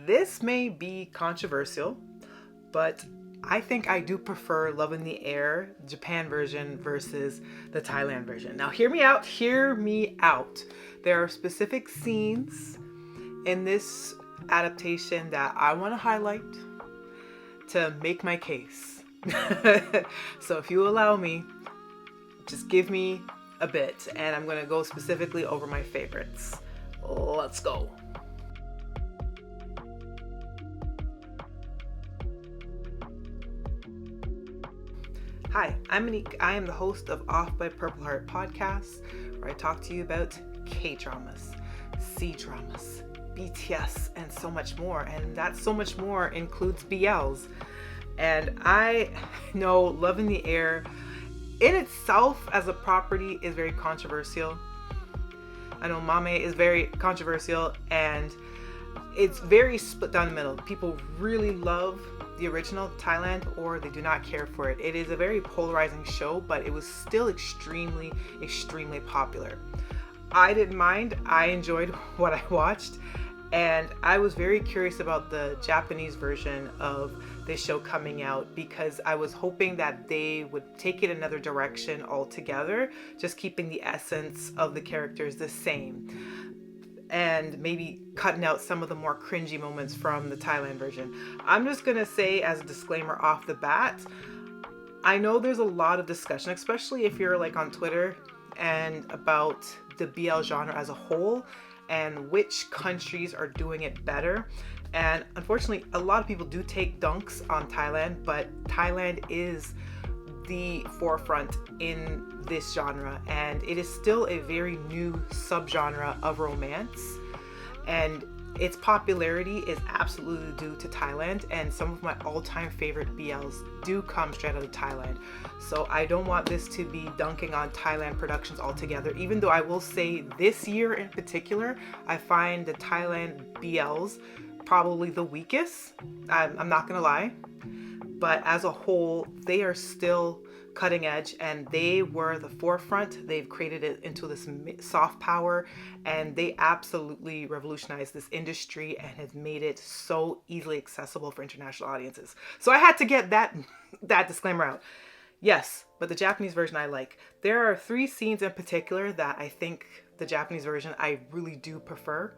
this may be controversial, but I think I do prefer Love in the Air, Japan version versus the Thailand version. Now hear me out, hear me out. There are specific scenes in this adaptation that I want to highlight to make my case. So if you allow me, just give me a bit and I'm going to go specifically over my favorites. Let's go. Hi, I'm Monique. I am the host of Off by Purple Heart podcast, where I talk to you about K-dramas, C-dramas, BTS, and so much more. And that so much more includes BLs. And I know Love in the Air in itself as a property is very controversial. I know MAME is very controversial and it's very split down the middle. People really love the original Thailand or they do not care for it. It is a very polarizing show, but it was still extremely popular. I didn't mind. I enjoyed what I watched, and I was very curious about the Japanese version of this show coming out because I was hoping that they would take it another direction altogether, just keeping the essence of the characters the same and maybe cutting out some of the more cringy moments from the Thailand version. I'm just gonna say as a disclaimer off the bat, I know there's a lot of discussion, especially if you're like on Twitter and about the BL genre as a whole and which countries are doing it better. And unfortunately, a lot of people do take dunks on Thailand, but Thailand is the forefront in this genre, and it is still a very new subgenre of romance, and its popularity is absolutely due to Thailand, and some of my all-time favorite BLs do come straight out of Thailand. So I don't want this to be dunking on Thailand productions altogether, even though I will say this year in particular, I find the Thailand BLs probably the weakest. I'm not gonna lie. But as a whole, they are still cutting edge and they were the forefront. They've created it into this soft power and they absolutely revolutionized this industry and have made it so easily accessible for international audiences. So I had to get that disclaimer out. Yes, but the Japanese version I like. There are 3 scenes in particular that I think the Japanese version I really do prefer.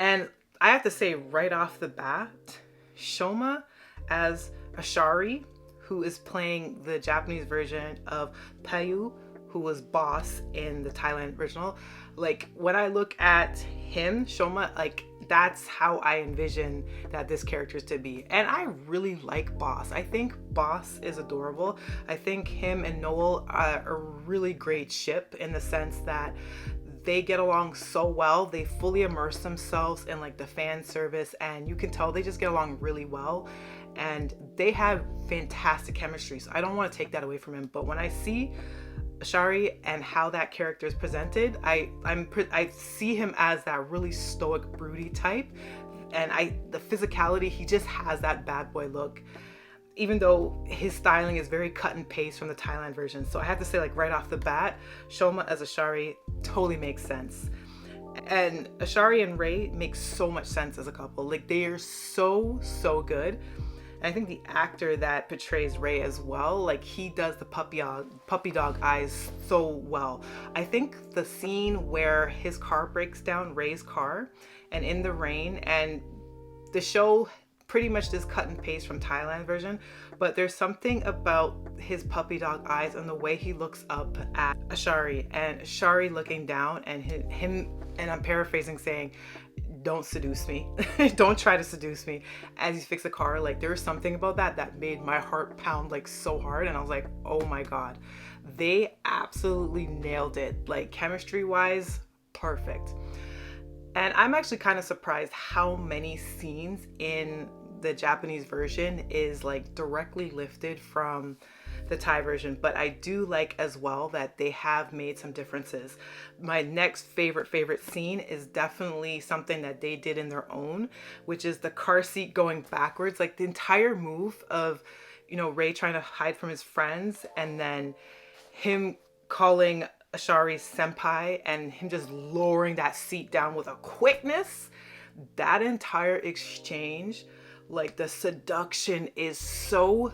And I have to say right off the bat, Shoma as Ashari, who is playing the Japanese version of Payu, who was boss in the Thailand original. Like when I look at him, Shoma, like that's how I envision that this character is to be. And I really like Boss. I think Boss is adorable. I think him and Noel are a really great ship in the sense that they get along so well. They fully immerse themselves in like the fan service and you can tell they just get along really well and they have fantastic chemistry. So I don't want to take that away from him. But when I see Ashari and how that character is presented, I see him as that really stoic, broody type. And the physicality, he just has that bad boy look, even though his styling is very cut and paste from the Thailand version. So I have to say, like right off the bat, Shoma as Ashari totally makes sense. And Ashari and Ray make so much sense as a couple. Like they are so good. And I think the actor that portrays Ray as well, like he does the puppy dog eyes so well. I think the scene where his car breaks down, Ray's car, and in the rain, and the show pretty much just cut and paste from Thailand version, but there's something about his puppy dog eyes and the way he looks up at Ashari and Ashari looking down and him, and I'm paraphrasing, saying, "Don't seduce me." Don't try to seduce me, as he fixes the car. Like there was something about that made my heart pound like so hard, and I was like, oh my god, they absolutely nailed it. Like chemistry wise, perfect. And I'm actually kind of surprised how many scenes in the Japanese version is like directly lifted from the Thai version, but I do like as well that they have made some differences. My next favorite scene is definitely something that they did in their own, which is the car seat going backwards. Like the entire move of, you know, Ray trying to hide from his friends and then him calling Ashari's senpai and him just lowering that seat down with a quickness that entire exchange, like the seduction is so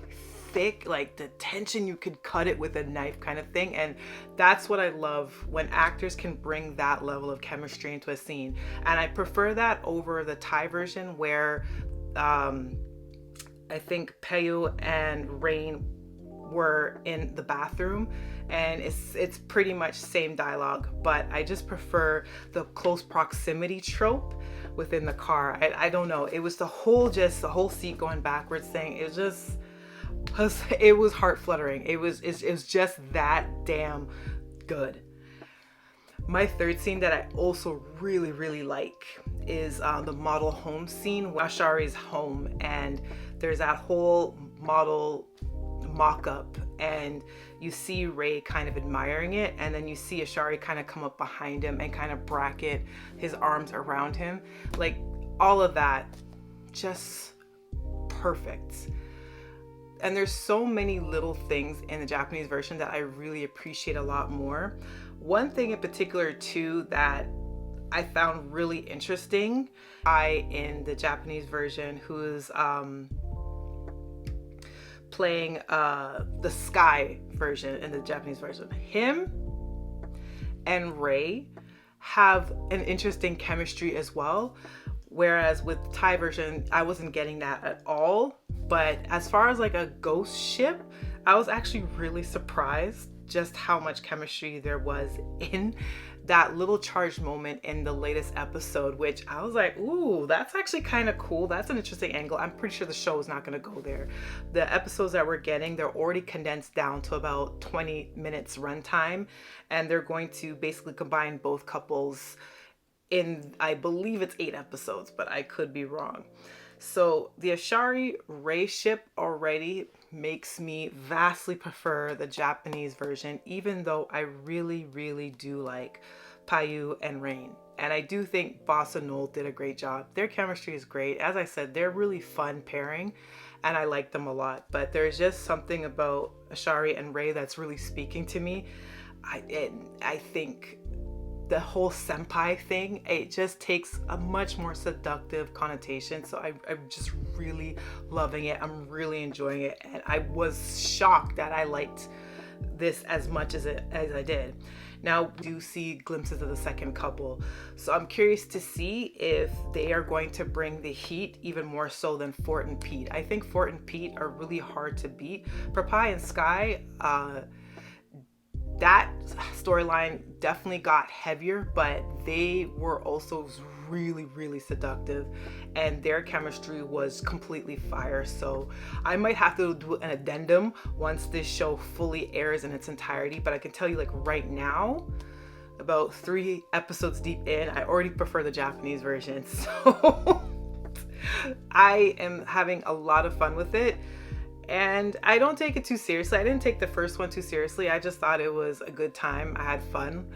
thick, like the tension, you could cut it with a knife kind of thing. And that's what I love, when actors can bring that level of chemistry into a scene. And I prefer that over the Thai version where I think Payu and Rain were in the bathroom, and it's pretty much same dialogue, but I just prefer the close proximity trope within the car. I don't know, it was the whole seat going backwards thing. It was heart fluttering. It was just that damn good. My third scene that I also really, really like is the model home scene, Ashari's home, and there's that whole model mock-up, and you see Ray kind of admiring it, and then you see Ashari kind of come up behind him and kind of bracket his arms around him. Like, all of that, just perfect. And there's so many little things in the Japanese version that I really appreciate a lot more. One thing in particular too that I found really interesting, in the Japanese version, who's playing the Sky version in the Japanese version, him and Ray have an interesting chemistry as well. Whereas with the Thai version, I wasn't getting that at all. But as far as like a ghost ship, I was actually really surprised just how much chemistry there was in that little charged moment in the latest episode, which I was like, ooh, that's actually kind of cool. That's an interesting angle. I'm pretty sure the show is not going to go there. The episodes that we're getting, they're already condensed down to about 20 minutes runtime, and they're going to basically combine both couples in, I believe it's 8 episodes, but I could be wrong. So the Ashari Ray ship already makes me vastly prefer the Japanese version, even though I really, really do like Payu and Rain. And I do think Boss and Noel did a great job. Their chemistry is great. As I said, they're really fun pairing, and I like them a lot. But there's just something about Ashari and Ray that's really speaking to me. I think the whole senpai thing, it just takes a much more seductive connotation. So I'm just really loving it. I'm really enjoying it. And I was shocked that I liked this as much as I did. Now, we do see glimpses of the second couple. So I'm curious to see if they are going to bring the heat even more so than Fort and Pete. I think Fort and Pete are really hard to beat. For Pai and Sky, that storyline definitely got heavier, but they were also really, really seductive, and their chemistry was completely fire. So I might have to do an addendum once this show fully airs in its entirety, but I can tell you, like, right now, about 3 episodes deep in, I already prefer the Japanese version. So I am having a lot of fun with it. And I don't take it too seriously. I didn't take the first one too seriously. I just thought it was a good time. I had fun.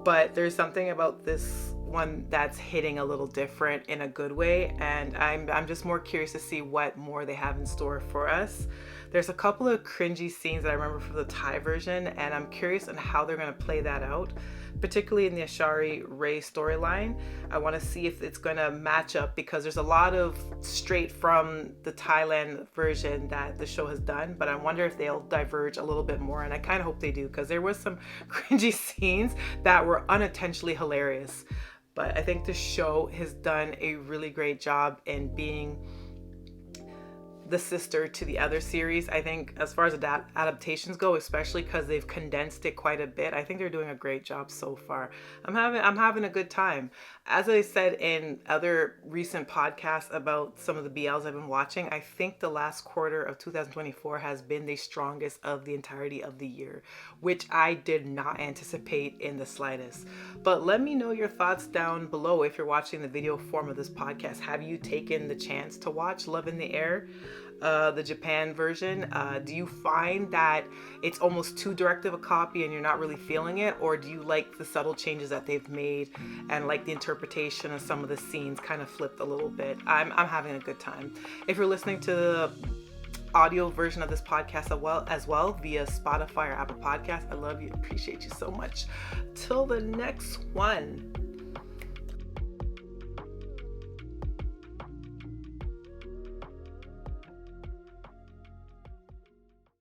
But there's something about this one that's hitting a little different in a good way. And I'm just more curious to see what more they have in store for us. There's a couple of cringy scenes that I remember from the Thai version, and I'm curious on how they're going to play that out, particularly in the Ashari Ray storyline. I want to see if it's going to match up, because there's a lot of straight from the Thailand version that the show has done, but I wonder if they'll diverge a little bit more, and I kind of hope they do, because there was some cringy scenes that were unintentionally hilarious. But I think the show has done a really great job in being the sister to the other series. I think as far as adaptations go, especially because they've condensed it quite a bit, I think they're doing a great job so far. I'm having a good time. As I said in other recent podcasts about some of the BLs I've been watching, I think the last quarter of 2024 has been the strongest of the entirety of the year, which I did not anticipate in the slightest. But let me know your thoughts down below if you're watching the video form of this podcast. Have you taken the chance to watch Love in the Air, the Japan version? Do you find that it's almost too direct of a copy and you're not really feeling it? Or do you like the subtle changes that they've made and like the interpretation of some of the scenes kind of flipped a little bit? I'm having a good time. If you're listening to the audio version of this podcast as well via Spotify or Apple Podcasts, I love you. Appreciate you so much. Till the next one.